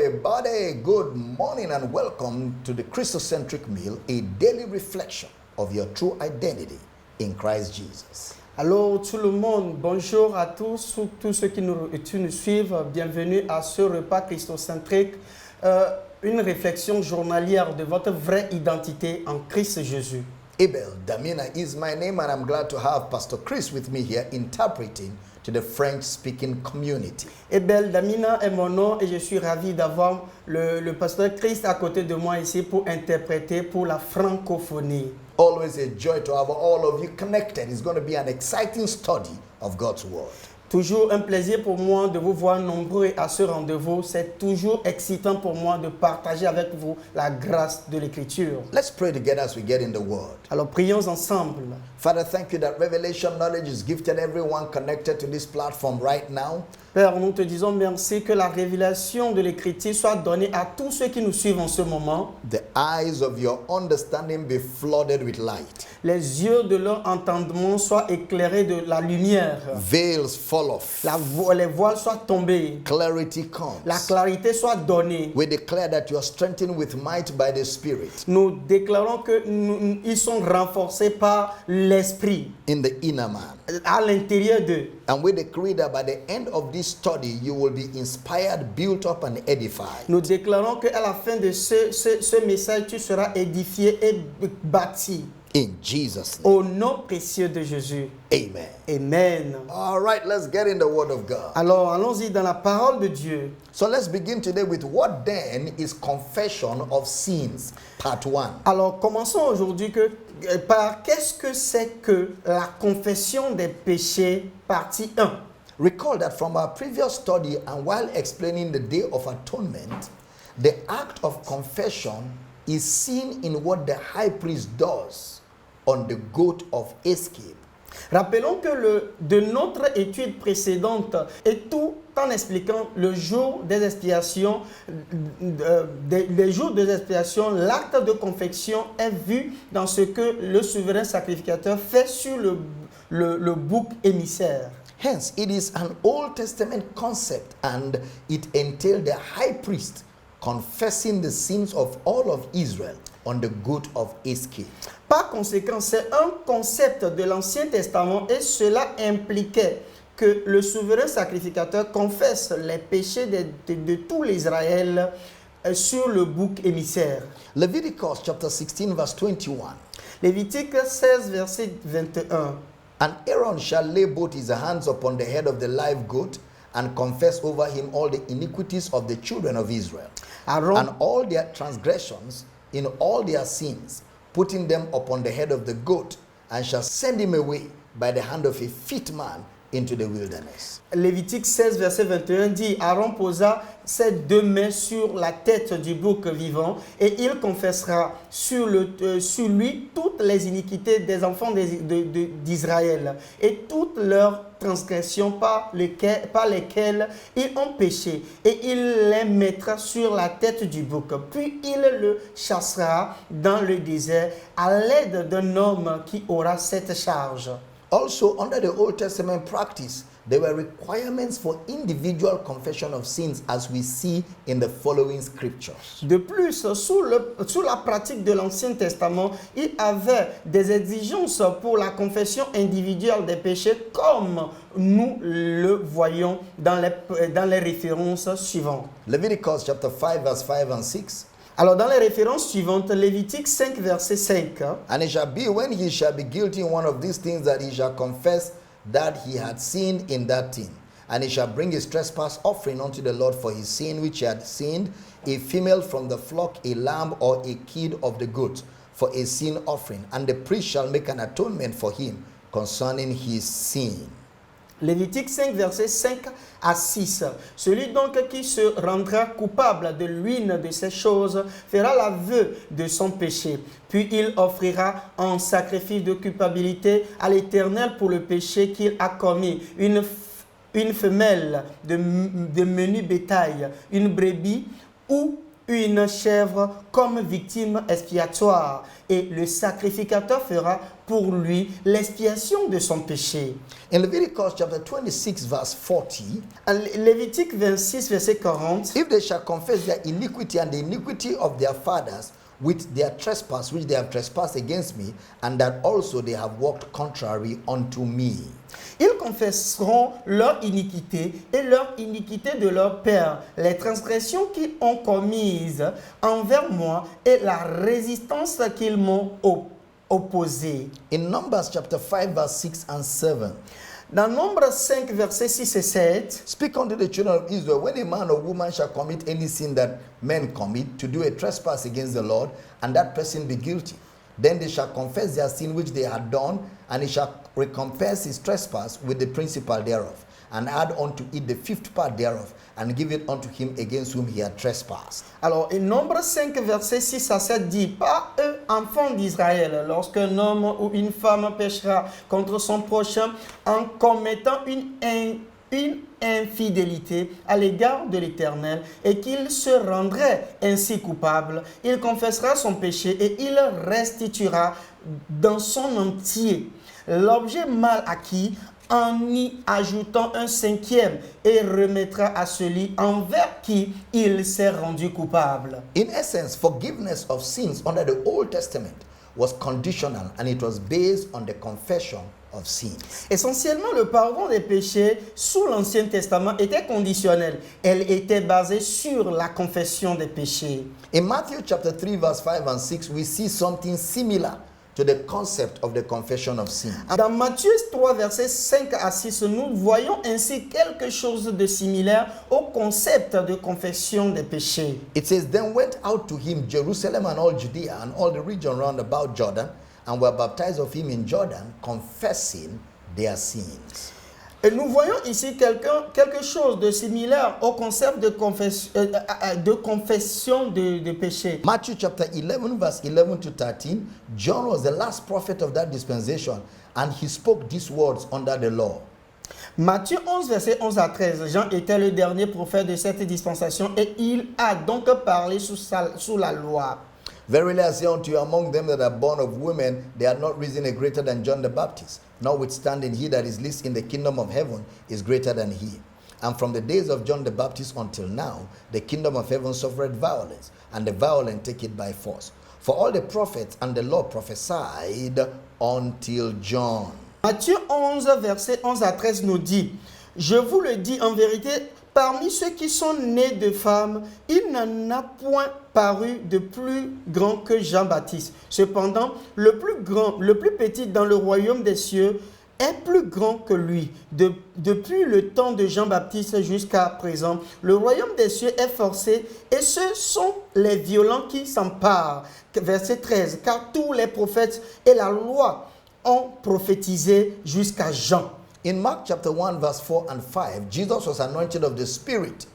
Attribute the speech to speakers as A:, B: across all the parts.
A: everybody, good morning and welcome to the Christocentric Meal, a daily reflection of your true identity in Christ Jesus.
B: Allô tout le monde, bonjour à tous ceux qui nous suivent, bienvenue à ce repas christocentrique, une réflexion journalière de votre vraie identité en Christ Jésus.
A: Abel Damina is my name and I'm glad to have Pastor Chris with me here interpreting to the French-speaking community.
B: Abel Damina est mon nom et je suis ravi d'avoir le pasteur Christ à côté de moi ici pour interpréter pour la francophonie.
A: Always a joy to have all of you connected. It's going to be an exciting study of God's Word.
B: Toujours un plaisir pour moi de vous voir nombreux à ce rendez-vous. C'est toujours excitant pour moi de partager avec vous la grâce de l'Écriture.
A: Let's pray together as we get in the Word.
B: Alors prions ensemble.
A: Father, thank you that revelation knowledge is gifted everyone connected to this platform right now.
B: Père, nous te disons merci que la révélation de l'Écriture soit donnée à tous ceux qui nous suivent en ce moment.
A: The eyes of your understanding be flooded with light.
B: Les yeux de leur entendement soient éclairés de la lumière.
A: Veils fall off.
B: Les voiles soient tombés.
A: Clarity comes.
B: La clarité soit donnée.
A: We declare that you are strengthened with might by the Spirit.
B: Nous déclarons qu'ils sont renforcés par l'Esprit
A: In the inner man.
B: à l'intérieur d'eux.
A: And we decree that by the end of this study, you will be inspired, built up, and edified.
B: Nous déclarons qu'à la fin de ce message, tu seras édifié et bâti.
A: In Jesus' name.
B: Au nom précieux de Jésus.
A: Amen.
B: Amen.
A: All right, let's get in the Word of God.
B: Alors, allons-y dans la parole de Dieu.
A: So let's begin today with what then is confession of sins, part 1.
B: Alors, commençons aujourd'hui par qu'est-ce que c'est que la confession des péchés, partie 1.
A: Recall that from our previous study and while explaining the Day of Atonement, the act of confession is seen in what the high priest does on the goat of escape.
B: Rappelons que de notre étude précédente et tout en expliquant le jour des expiations, les jours des expiations, l'acte de confession est vu dans ce que le souverain sacrificateur fait sur le bouc émissaire.
A: Hence, it is an Old Testament concept and it entailed the high priest confessing the sins of all of Israel on the goat of escape.
B: Par conséquent, c'est un concept de l'Ancien Testament et cela impliquait que le souverain sacrificateur confesse les péchés de tout l'Israël sur le bouc émissaire.
A: Leviticus chapter 16 verse 21.
B: Lévitique 16 verset 21.
A: And Aaron shall lay both his hands upon the head of the live goat and confess over him all the iniquities of the children of Israel and all their transgressions in all their sins, putting them upon the head of the goat, and shall send him away by the hand of a fit man into the wilderness.
B: Lévitique 16 verset 21 dit, Aaron posa ses deux mains sur la tête du bouc vivant et il confessera sur lui toutes les iniquités des enfants d'Israël et toutes leurs transgressions par lesquelles ils ont péché, et il les mettra sur la tête du bouc. Puis il le chassera dans le désert à l'aide d'un homme qui aura cette charge.
A: Also, under the Old Testament practice, there were requirements for individual confession of sins, as we see in the following scriptures.
B: De plus, sous la pratique de l'Ancien Testament, il y avait des exigences pour la confession individuelle des péchés, comme nous le voyons dans les références suivantes.
A: Leviticus chapter 5 verse 5 and 6.
B: Alors dans les références suivantes, Lévitique 5 verset 5.
A: And it shall be when he shall be guilty in one of these things that he shall confess that he had sinned in that thing. And he shall bring his trespass offering unto the Lord for his sin which he had sinned, a female from the flock, a lamb or a kid of the goat, for a sin offering. And the priest shall make an atonement for him concerning his sin.
B: Lévitique 5, versets 5 à 6. Celui donc qui se rendra coupable de l'une de ces choses fera l'aveu de son péché. Puis il offrira en sacrifice de culpabilité à l'Éternel pour le péché qu'il a commis une femelle de menu bétail, une brebis ou une chèvre comme victime expiatoire et le sacrificateur fera pour lui l'expiation de son péché.
A: In Leviticus chapter 26 verse 40,
B: Lévitique 26, verset 40.
A: if they shall confess their iniquity and the iniquity of their fathers with their trespass which they have trespassed against me, and that also they have walked contrary unto me.
B: Ils confesseront leur iniquité et leur iniquité de leur père, les transgressions qu'ils ont commises envers moi et la résistance qu'ils m'ont opposée.
A: In Numbers chapter 5 verse 6 and 7,
B: Dans Nombre 5, versets 6 et 7,
A: speak unto the children of Israel, when a man or woman shall commit any sin that men commit, to do a trespass against the Lord, and that person be guilty, then they shall confess their sin which they had done, and he shall recompense his trespass with the principal thereof, and add unto it the fifth part thereof, and give it unto him against whom he had trespassed.
B: Alors, et Nombre 5, versets 6 à 7 dit, par eux, enfants d'Israël, lorsqu'un homme ou une femme péchera contre son prochain en commettant une infidélité à l'égard de l'Éternel et qu'il se rendrait ainsi coupable, il confessera son péché et il restituera dans son entier l'objet mal acquis en y ajoutant un cinquième et remettra à celui envers qui il s'est rendu coupable.
A: In essence, forgiveness of sins under the Old Testament was conditional, and it was based on the confession of sins.
B: Essentiellement, le pardon des péchés sous l'Ancien Testament était conditionnel. Elle était basée sur la confession des péchés.
A: In Matthew chapter 3 verse 5 and 6, we see something similar to the concept of the confession of sin.
B: Dans Matthieu 3, versets 5 à 6, nous voyons ainsi quelque chose de similaire au concept de confession des péchés.
A: It says, then went out to him Jerusalem and all Judea and all the region round about Jordan, and were baptized of him in Jordan, confessing their sins.
B: Et nous voyons ici quelque chose de similaire au concept de confession de péché.
A: Matthew chapter 11 verse 11 to 13, John was the last prophet of that dispensation, and he spoke these words under the law.
B: Matthieu 11, verset 11 à 13. Jean était le dernier prophète de cette dispensation et il a donc parlé sous la loi.
A: Verily I say unto you, among them that are born of women, there are not risen a greater than John the Baptist. Notwithstanding, he that is least in the kingdom of heaven is greater than he. And from the days of John the Baptist until now, the kingdom of heaven suffered violence, and the violent take it by force. For all the prophets and the law prophesied until John.
B: Matthieu 11, verset 11 à 13 nous dit, « Je vous le dis en vérité, parmi ceux qui sont nés de femmes, il n'en a point paru de plus grand que Jean-Baptiste. Cependant, le plus petit dans le royaume des cieux est plus grand que lui. Depuis le temps de Jean-Baptiste jusqu'à présent, le royaume des cieux est forcé et ce sont les violents qui s'emparent. » Verset 13, « Car tous les prophètes et la loi ont prophétisé jusqu'à Jean. »
A: In Mark chapter 1 verse 4 and 5, Jesus was anointed of the Spirit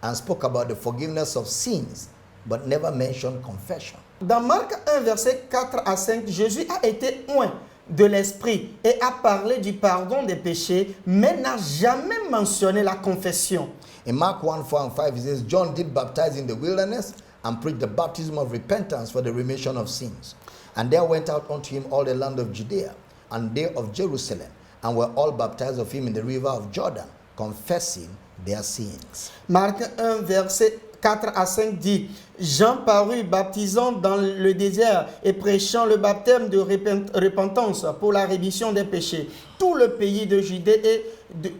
A: and spoke about the forgiveness of sins, but never mentioned confession.
B: Dans Marc 1, verset 4 à 5, Jésus a été oint de l'Esprit et a parlé du pardon des péchés, mais n'a jamais mentionné la confession.
A: In Mark 1, 4 and 5, it says, John did baptize in the wilderness and preached the baptism of repentance for the remission of sins. And there went out unto him all the land of Judea and they of Jerusalem, and were all baptized of him in the river of Jordan, confessing their sins.
B: Marc 1, verset 4 à 5 dit, Jean parut baptisant dans le désert et prêchant le baptême de repentance pour la rémission des péchés. Tout le pays de Judée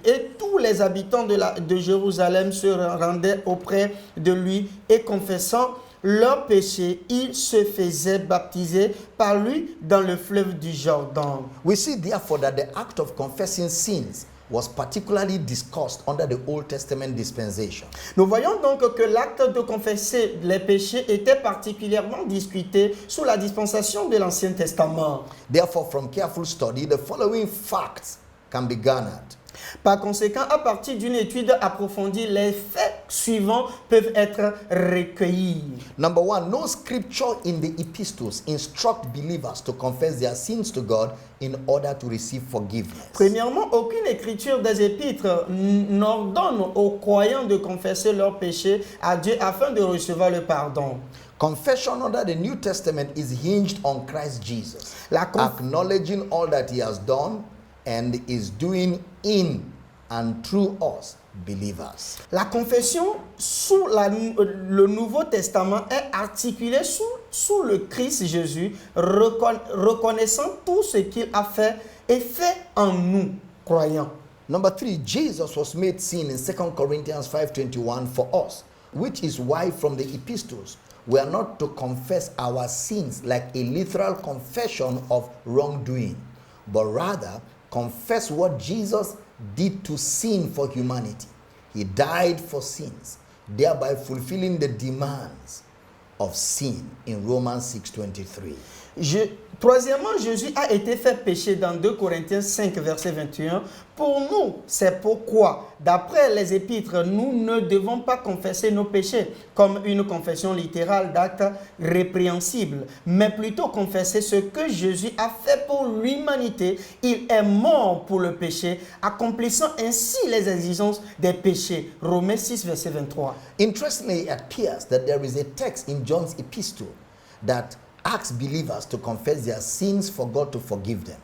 B: et tous les habitants de Jérusalem se rendaient auprès de lui et confessant leurs péchés, ils se faisaient baptiser par lui dans le fleuve du Jordan.
A: We see therefore that the act of confessing sins was particularly discussed under the Old Testament dispensation.
B: Nous voyons donc que l'acte de confesser les péchés était particulièrement discuté sous la dispensation de l'Ancien Testament.
A: Therefore, from careful study, the following facts can be garnered.
B: Par conséquent, à partir d'une étude approfondie, les faits suivants peuvent être recueillis.
A: Number one, no scripture in the epistles instruct believers to confess their sins to God in order to receive forgiveness.
B: Premièrement, aucune écriture des épîtres n'ordonne aux croyants de confesser leurs péchés à Dieu afin de recevoir le pardon.
A: Confession under the New Testament is hinged on Christ Jesus, acknowledging all that he has done and is doing in and through us, believers.
B: La confession sous le Nouveau Testament est articulée sous le Christ Jésus, reconnaissant tout ce qu'il a fait et fait en nous, croyants.
A: Number three, Jesus was made sin in 2 Corinthians 5:21 for us, which is why from the epistles we are not to confess our sins like a literal confession of wrongdoing, but rather confess what Jesus did to sin for humanity. He died for sins, thereby fulfilling the demands of sin in Romans 6:23.
B: Troisièmement, Jésus a été fait péché dans 2 Corinthiens 5, verset 21. Pour nous, c'est pourquoi, d'après les épîtres, nous ne devons pas confesser nos péchés comme une confession littérale d'actes répréhensibles, mais plutôt confesser ce que Jésus a fait pour l'humanité. Il est mort pour le péché, accomplissant ainsi les exigences des péchés. Romains 6, verset 23.
A: Interestingly, it appears that there is a text in John's epistle that asks believers to confess their sins for God to forgive them.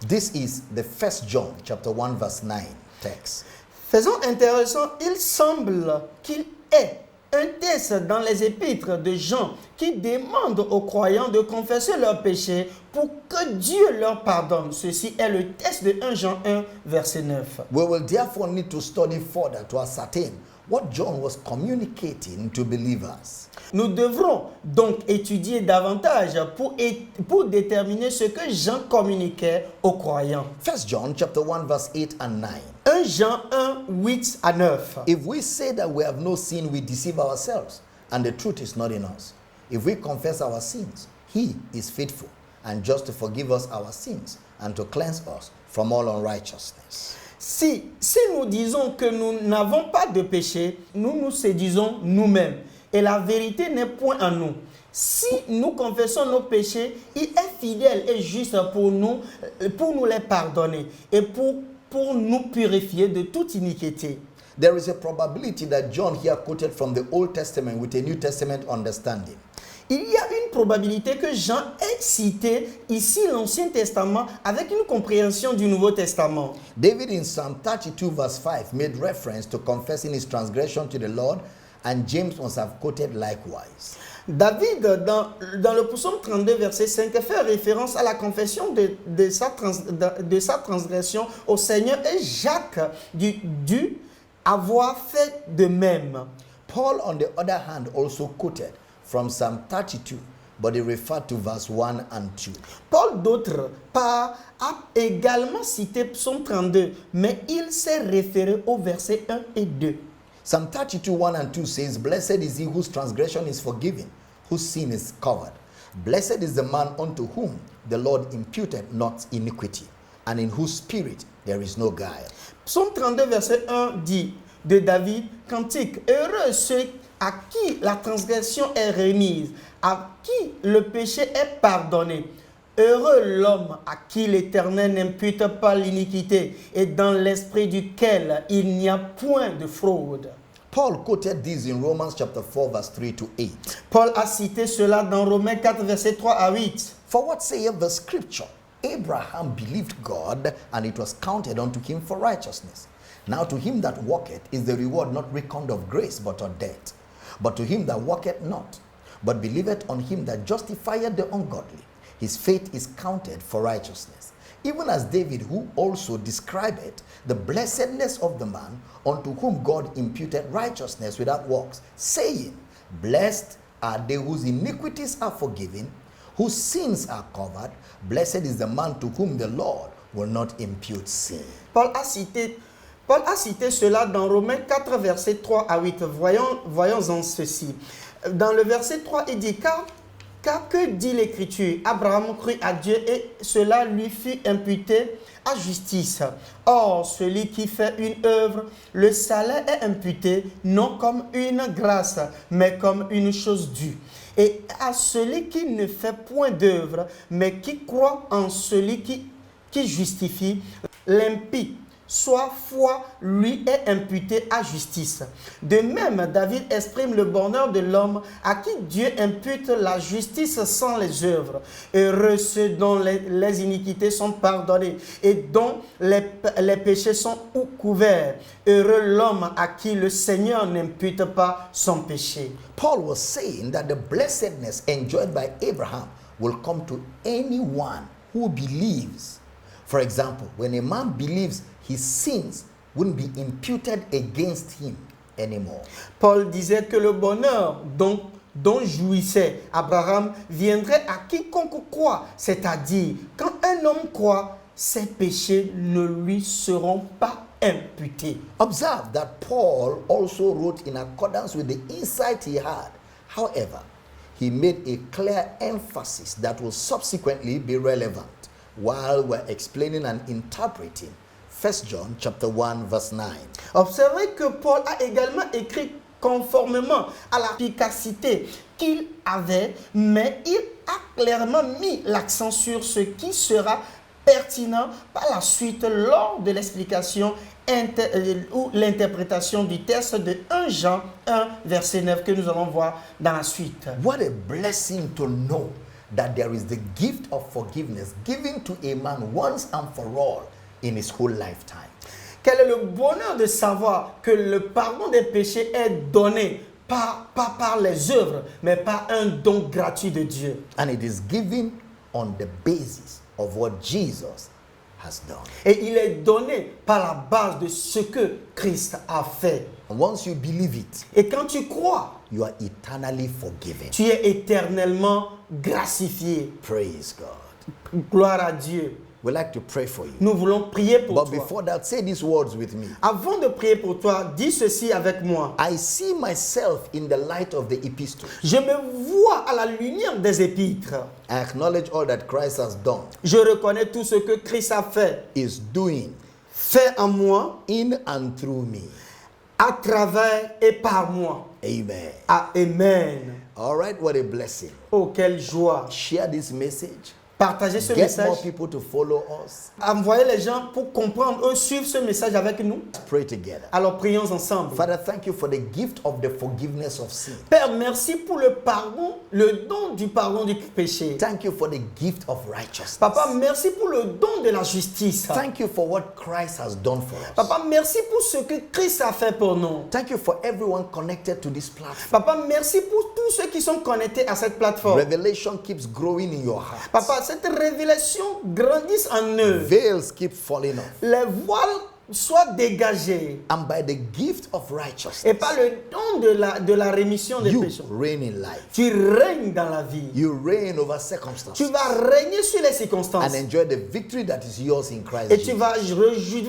A: This is the 1 John chapter 1 verse 9 text.
B: Faisons intéressant, il semble qu'il y ait un texte dans les épîtres de Jean qui demande aux croyants de confesser leurs péchés pour que Dieu leur pardonne. Ceci est le texte de 1 Jean 1 verset 9.
A: We will therefore need to study further to ascertain what John was communicating to believers.
B: Nous devrons donc étudier davantage pour déterminer ce que Jean communiquait aux croyants.
A: 1 John chapter 1 verse 8 and 9.
B: 1 Jean 1, 8 à 9.
A: If we say that we have no sin, we deceive ourselves, and the truth is not in us. If we confess our sins, he is faithful and just to forgive us our sins and to cleanse us from all unrighteousness.
B: Si nous disons que nous n'avons pas de péché, nous nous séduisons nous-mêmes. Et la vérité n'est point en nous. Si nous confessons nos péchés, il est fidèle et juste pour nous les pardonner et pour nous purifier de toute iniquité.
A: There is a probability that John here quoted from the Old Testament with a New Testament understanding.
B: Il y a une probabilité que Jean ait cité ici l'Ancien Testament avec une compréhension du Nouveau Testament.
A: David in Psalm 32 verse 5 made reference to confessing his transgression to the Lord, and James must have quoted likewise.
B: David, dans le psaume 32, verset 5, fait référence à la confession de sa transgression au Seigneur, et Jacques dut avoir fait de même.
A: Paul, on the other hand, also quoted from Psalm 32, but he referred to verse 1 and 2.
B: Paul, d'autre part, a également cité psaume 32, mais il s'est référé au verset 1 et 2.
A: Psalm 32, 1 and 2 says, Blessed is he whose transgression is forgiven, whose sin is covered. Blessed is the man unto whom the Lord imputed not iniquity, and in whose spirit there is no guile.
B: Psaume 32, verset 1 dit de David, cantique, heureux ceux à qui la transgression est remise, à qui le péché est pardonné. Heureux l'homme à qui l'Éternel n'impute pas l'iniquité et dans l'esprit duquel il n'y a point de fraude.
A: Paul quoted this in Romans chapter 4 verse 3 to 8.
B: Paul a cité cela dans Romains 4 verset 3 à 8.
A: For what saith the scripture? Abraham believed God, and it was counted unto him for righteousness. Now to him that walketh is the reward not reckoned of grace but of debt. But to him that walketh not, but believeth on him that justifieth the ungodly, his faith is counted for righteousness. Even as David, who also described the blessedness of the man unto whom God imputed righteousness without works, saying, Blessed are they whose iniquities are forgiven, whose sins are covered. Blessed is the man to whom the Lord will not impute sin.
B: Paul a cité cela dans Romains 4, versets 3 à 8. Voyons-en ceci. Dans le verset 3, il dit, car Car que dit l'Écriture? Abraham crut à Dieu et cela lui fut imputé à justice. Or, celui qui fait une œuvre, le salaire est imputé non comme une grâce, mais comme une chose due. Et à celui qui ne fait point d'œuvre, mais qui croit en celui qui justifie, l'impie, soit foi lui est imputée à justice. De même, David exprime le bonheur de l'homme à qui Dieu impute la justice sans les œuvres. Heureux ceux dont les iniquités sont pardonnées et dont les péchés sont couverts. Heureux l'homme à qui le Seigneur n'impute pas son péché.
A: Paul was saying that the blessedness enjoyed by Abraham will come to anyone who believes. For example, when a man believes, his sins wouldn't be imputed against him anymore.
B: Paul disait que le bonheur dont jouissait Abraham viendrait à quiconque croit, c'est-à-dire quand un homme croit, ses péchés ne lui seront pas imputés.
A: Observe that Paul also wrote in accordance with the insight he had. However, he made a clear emphasis that will subsequently be relevant while we're explaining and interpreting 1 John chapter 1 verse 9.
B: Observez que Paul a également écrit conformément à l'efficacité qu'il avait, mais il a clairement mis l'accent sur ce qui sera pertinent par la suite lors de l'explication ou l'interprétation du texte de 1 Jean 1 verset 9 que nous allons voir dans la suite.
A: What a blessing to know that there is the gift of forgiveness given to a man once and for all in his whole lifetime.
B: Quel est le bonheur de savoir que le pardon des péchés est donné pas par les œuvres, mais par un don gratuit de Dieu.
A: And it is given on the basis of what Jesus has done.
B: Et il est donné par la base de ce que Christ a fait.
A: And once you believe it,
B: Et quand tu crois,
A: you are eternally forgiven.
B: tu es éternellement gracifié.
A: Praise God.
B: Gloire à Dieu.
A: We'd like to pray for you.
B: Nous voulons prier pour
A: But
B: toi.
A: before that, say these words with me.
B: Avant de prier pour toi, dis ceci avec moi.
A: I see myself in the light of the epistles.
B: Je me vois à la lumière des épîtres.
A: I acknowledge all that Christ has done,
B: Je reconnais tout ce que Christ a fait.
A: is doing
B: Fait en moi,
A: in and through me.
B: à travers et par moi.
A: Amen.
B: Amen.
A: All right, what a blessing.
B: Oh, quelle joie.
A: Share this message.
B: Partagez ce
A: Get
B: message.
A: more people to follow us.
B: Envoyez les gens pour comprendre, eux suivre ce message avec nous.
A: Pray together.
B: Alors prions ensemble.
A: Father, thank you for the gift of the forgiveness of sin.
B: Père, merci pour le pardon, le don du pardon du péché.
A: Thank you for the gift of righteousness.
B: Papa, merci pour le don de la justice.
A: Thank you for what Christ has done for us.
B: Papa, merci pour ce que Christ a fait pour nous.
A: Thank you for everyone connected to this platform.
B: Papa, merci pour tous ceux qui sont connectés à cette plateforme.
A: Revelation keeps growing in your heart.
B: Papa, cette révélation grandisse en eux.
A: Veils keep falling off.
B: Les voiles soient dégagés.
A: And by the gift of righteousness,
B: Et par le don de la rémission des
A: you
B: péchés.
A: reign in life.
B: Tu règnes dans la vie.
A: You reign over
B: Tu
A: circumstances
B: vas régner sur les circonstances.
A: and enjoy the victory that is yours in Christ
B: Et tu
A: Jesus.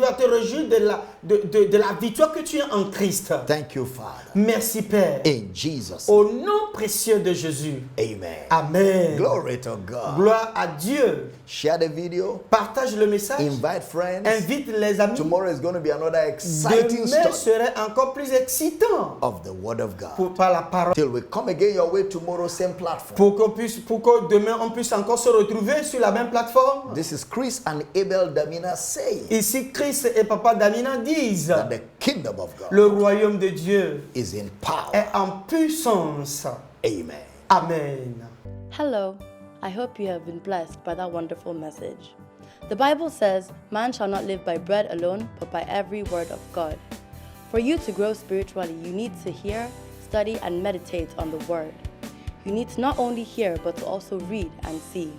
B: vas te réjouir de la victoire que tu as en Christ.
A: Thank you, Father.
B: Merci Père.
A: In Jesus'
B: Au nom précieux de Jésus.
A: Amen.
B: Amen.
A: Glory to God.
B: Gloire à Dieu.
A: Share the video.
B: Partage le message.
A: Invite friends.
B: Invite les amis.
A: Tomorrow is going to be another exciting
B: Demain
A: study
B: serait encore plus excitant
A: of the Word of God.
B: par la parole.
A: Till we come again your way tomorrow, same platform.
B: Pour que demain on puisse encore se retrouver sur la même plateforme.
A: This is Chris and Abel Damina saying
B: Ici, Christ et Papa Damina disent
A: that the kingdom of God
B: le royaume de Dieu
A: is in power.
B: est en puissance.
A: Amen.
B: Amen.
C: Hello, I hope you have been blessed by that wonderful message. The Bible says, man shall not live by bread alone, but by every word of God. For you to grow spiritually, you need to hear, study, and meditate on the Word. You need to not only hear, but to also read and see.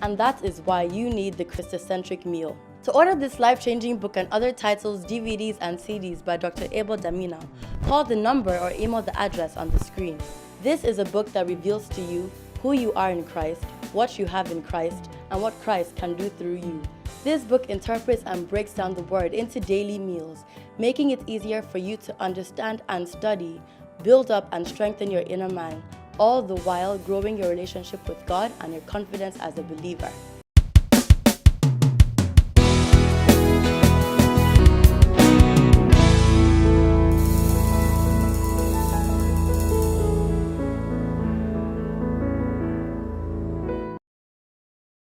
C: And that is why you need the Christocentric meal. To order this life-changing book and other titles, DVDs, and CDs by Dr. Abel Damina, call the number or email the address on the screen. This is a book that reveals to you who you are in Christ, what you have in Christ, and what Christ can do through you. This book interprets and breaks down the Word into daily meals, making it easier for you to understand and study, build up and strengthen your inner man, all the while growing your relationship with God and your confidence as a believer.